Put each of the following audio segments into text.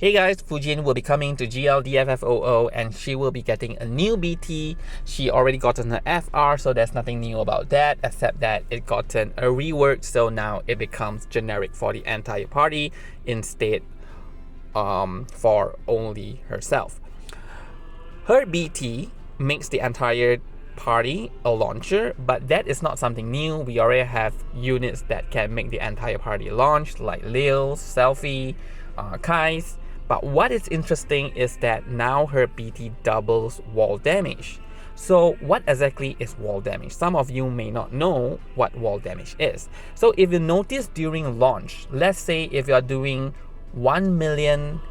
Hey guys, Fujin will be coming to GL DFFOO and she will be getting a new BT. She already gotten her FR, so there's nothing new about that except that it gotten a rework, so now it becomes generic for the entire party instead for only herself. Her BT makes the entire party a launcher, but that is not something new. We already have units that can make the entire party launch, like Lil, Selfie, Kais. But what is interesting is that now her BT doubles wall damage. So what exactly is wall damage? Some of you may not know what wall damage is. So if you notice during launch, let's say if you are doing 1 million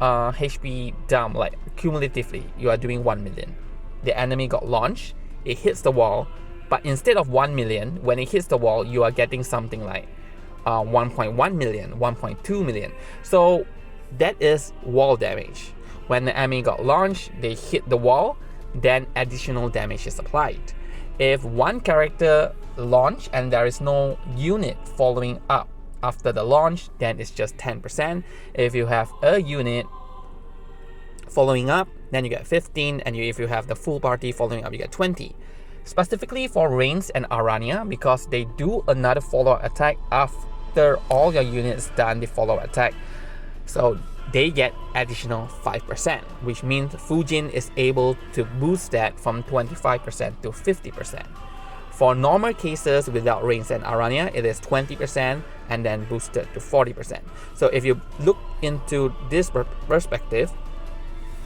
HP dump, like cumulatively, you are doing 1 million. The enemy got launched, it hits the wall, but instead of 1 million, when it hits the wall, you are getting something like 1.1 million, 1.2 million. So that is wall damage. When the enemy got launched, they hit the wall, then additional damage is applied. If one character launch and there is no unit following up after the launch, then it's just 10%. If you have a unit following up, then you get 15, and if you have the full party following up, you get 20. Specifically for Reigns and Arania, because they do another follow-up attack after all your units done the follow-up attack, so they get additional 5%, which means Fujin is able to boost that from 25% to 50%. For normal cases without Reigns and Arania, it is 20% and then boosted to 40%. So if you look into this perspective,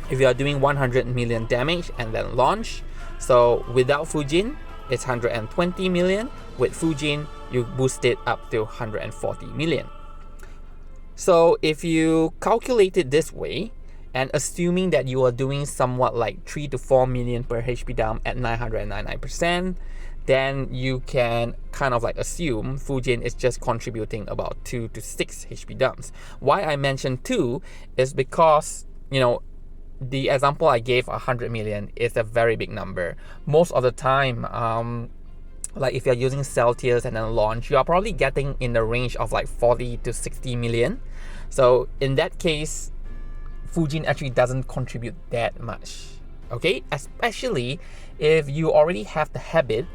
if you are doing 100 million damage and then launch, so without Fujin, it's 120 million. With Fujin, you boost it up to 140 million. So if you calculate it this way, and assuming that you are doing somewhat like 3 to 4 million per HP dump at 999%, then you can kind of like assume Fujin is just contributing about 2 to 6 HP dumps. Why I mentioned 2 is because, you know, the example I gave, 100 million, is a very big number. Most of the time, like if you're using cell tiers and then launch, you are probably getting in the range of like 40 to 60 million. So in that case, Fujin actually doesn't contribute that much, okay? Especially if you already have the habit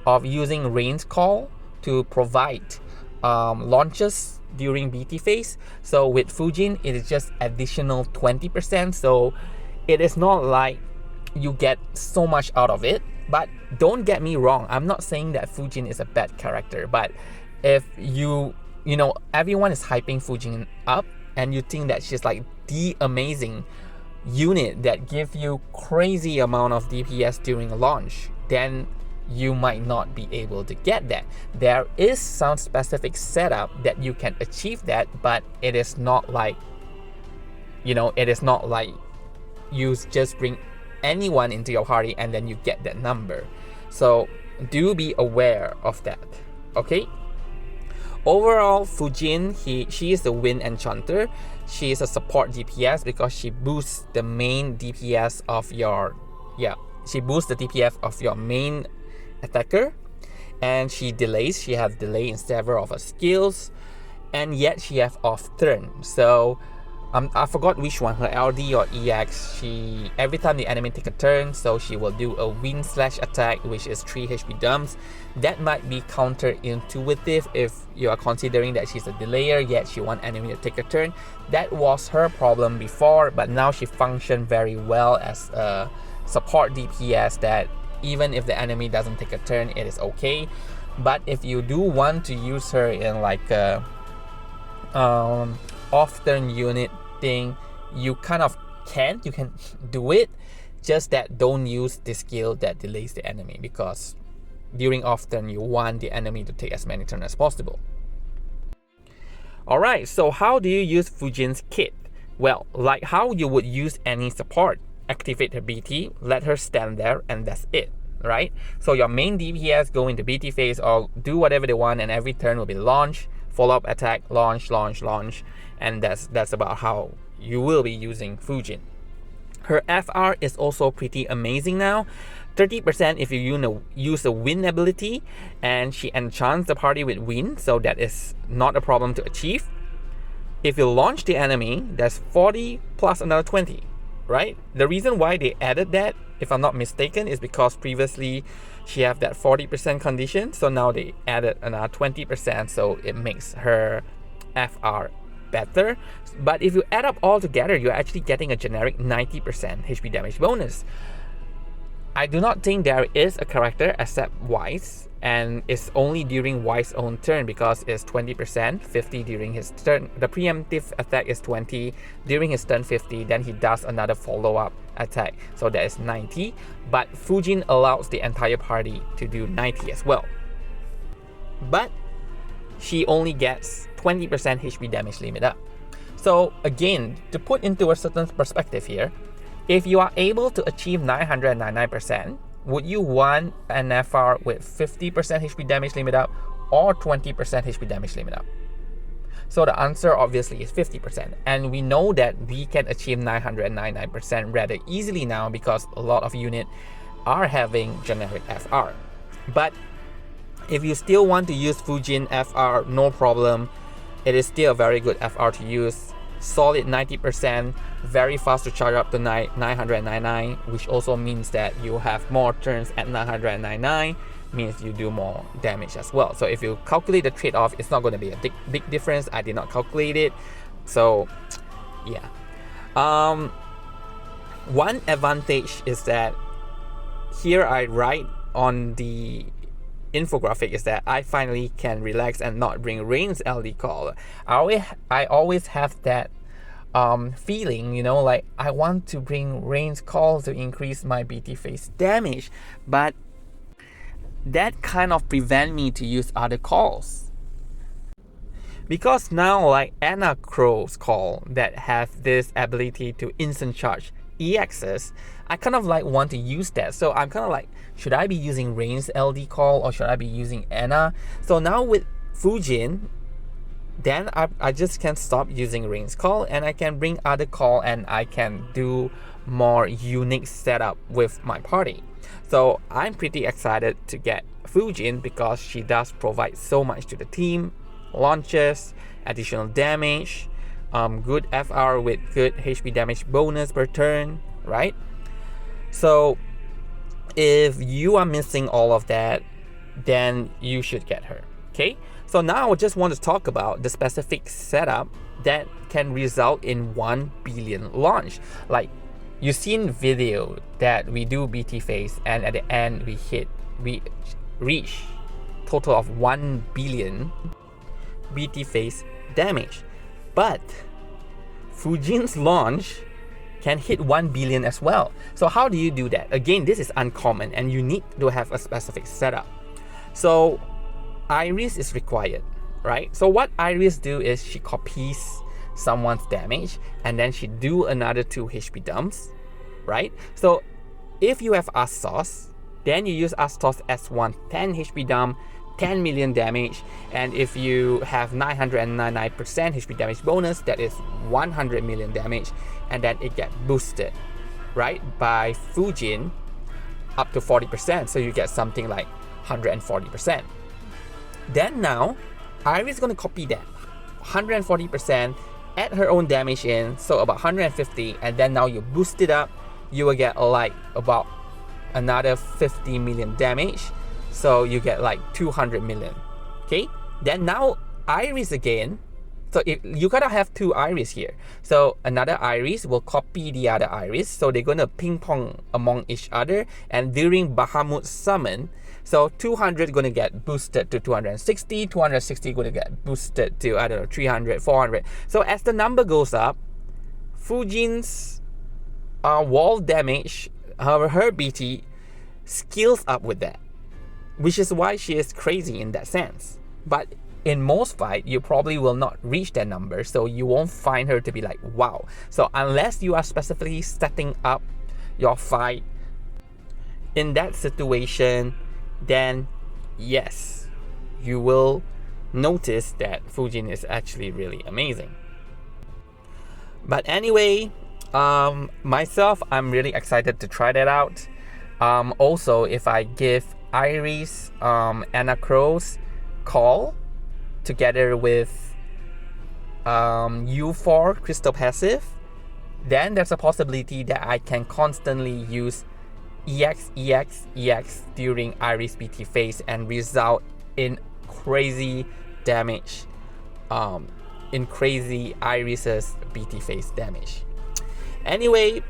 of using Reigns call to provide launches during BT phase. So with Fujin, it is just additional 20%. So it is not like you get so much out of it. But don't get me wrong, I'm not saying that Fujin is a bad character, but if you know, everyone is hyping Fujin up and you think that she's like the amazing unit that gives you crazy amount of DPS during a launch, then you might not be able to get that. There is some specific setup that you can achieve that, but it is not like, you know, it is not like you just bring anyone into your party and then you get that number. So do be aware of that, okay? Overall, Fujin, she is the Wind Enchanter. She is a support DPS because she boosts the main DPS of your, she boosts the DPS of your main attacker, and she delays. She has delay in several of her skills, and yet she has off turn. So I forgot which one, her LD or EX. She, every time the enemy take a turn, so she will do a wind slash attack, which is 3 HP dumps. That might be counterintuitive if you are considering that she's a delayer, yet she wants enemy to take a turn. That was her problem before, but now she functioned very well as a support DPS that even if the enemy doesn't take a turn, it is okay. But if you do want to use her in like a off-turn unit thing, you kind of can do it, just that don't use the skill that delays the enemy, because during off-turn you want the enemy to take as many turns as possible. Alright, so how do you use Fujin's kit? Well, like how you would use any support. Activate her BT, let her stand there, and that's it, right? So your main DPS go into BT phase or do whatever they want, and every turn will be launch, follow-up attack, launch, launch, launch, and that's about how you will be using Fujin. Her FR is also pretty amazing now. 30% if you use the wind ability, and she enchants the party with wind, so that is not a problem to achieve. if you launch the enemy, there's 40 plus another 20, right? The reason why they added that, if I'm not mistaken, is because previously she have that 40% condition, so now they added another 20%, so it makes her FR better. But if you add up all together, you're actually getting a generic 90% HP damage bonus. I do not think there is a character except Wise, and it's only during Wise's own turn because it's 20%, 50 during his turn. The preemptive attack is 20 during his turn, 50, then he does another follow-up attack, so that is 90. But Fujin allows the entire party to do 90 as well. But she only gets 20% HP damage limit up. So again, to put into a certain perspective here, if you are able to achieve 999%, would you want an FR with 50% HP damage limit up or 20% HP damage limit up? So the answer obviously is 50%. And we know that we can achieve 999% rather easily now because a lot of units are having generic FR. But if you still want to use Fujin FR, no problem. It is still a very good FR to use. Solid 90%, very fast to charge up to 999, which also means that you have more turns at 999, means you do more damage as well. So if you calculate the trade-off, it's not going to be a big difference. I did not calculate it, so yeah. One advantage is that here I write on the infographic is that I finally can relax and not bring Rain's LD call. I always have that feeling, you know, like I want to bring Rain's call to increase my BT phase damage, but that kind of prevent me to use other calls. Because now like Anna Crow's call that have this ability to instant charge EXs, I kind of like want to use that. So I'm kind of like, should I be using Rain's LD call or should I be using Anna? So now with Fujin, then I just can stop using Rain's call and I can bring other call and I can do more unique setup with my party. So I'm pretty excited to get Fujin because she does provide so much to the team. Launches, additional damage, good FR with good HP damage bonus per turn, right? So if you are missing all of that, then you should get her, okay? So now I just want to talk about the specific setup that can result in 1 billion launch. Like you've seen video that we do BT phase and at the end we reach total of 1 billion BT phase damage. But Fujin's launch can hit 1 billion as well. So how do you do that? Again, this is uncommon and you need to have a specific setup. So Iris is required, right? So what Iris do is she copies someone's damage and then she do another 2 HP dumps, right? So if you have Astos, then you use Astos S1 10 HP dump, 10 million damage, and if you have 999% HP damage bonus, that is 100 million damage, and then it gets boosted, right, by Fujin up to 40%, so you get something like 140%. Then now, Iris is going to copy that 140%, add her own damage in, so about 150, and then now you boost it up, you will get like about another 50 million damage. So you get like 200 million, okay? Then now Iris again. So if you gotta have 2 Iris here. So another Iris will copy the other Iris. So they're gonna ping pong among each other. And during Bahamut summon, so 200 gonna get boosted to 260, 260 gonna get boosted to, I don't know, 300, 400. So as the number goes up, Fujin's wall damage, her BT scales up with that, which is why she is crazy in that sense. But in most fight, you probably will not reach that number, so you won't find her to be like, wow. So unless you are specifically setting up your fight in that situation, then yes, you will notice that Fujin is actually really amazing. But anyway, myself, I'm really excited to try that out. Also, if I give Iris Anna Crow's call together with U4 crystal passive, then there's a possibility that I can constantly use EX during Iris BT phase and result in crazy damage, in crazy Iris's BT phase damage. Anyway,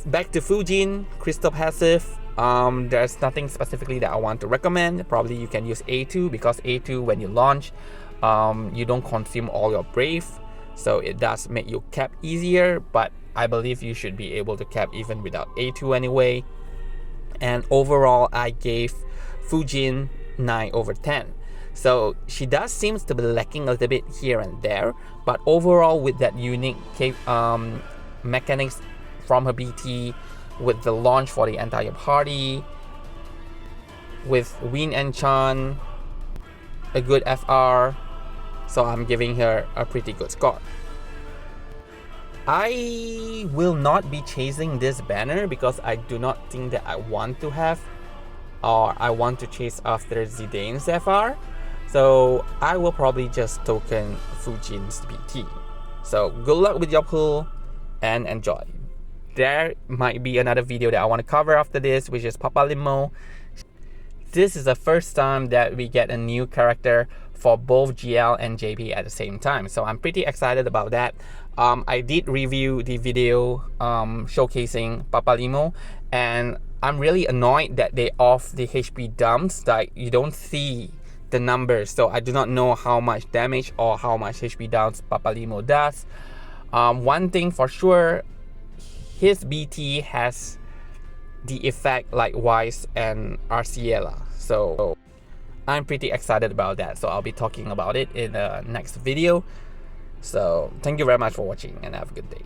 back to Fujin crystal passive. There's nothing specifically that I want to recommend. Probably you can use A2 because A2 when you launch, you don't consume all your brave, so it does make you cap easier, but I believe you should be able to cap even without A2 anyway. And overall I gave Fujin 9/10. So she does seems to be lacking a little bit here and there, but overall with that unique mechanics from her BT, with the launch for the entire party, with Win and Chan, a good FR, so I'm giving her a pretty good score. I will not be chasing this banner because I do not think that I want to have, or I want to chase after Zidane's FR. So I will probably just token Fujin's BT. So good luck with your pool and enjoy. There might be another video that I want to cover after this, which is Papa Limo. This is the first time that we get a new character for both GL and JP at the same time, so I'm pretty excited about that. I did review the video showcasing Papa Limo, and I'm really annoyed that they off the HP dumps. Like, you don't see the numbers, so I do not know how much damage or how much HP dumps Papa Limo does. One thing for sure, his BT has the effect like Wise and Arciela, so I'm pretty excited about that, so I'll be talking about it in the next video. So thank you very much for watching and have a good day.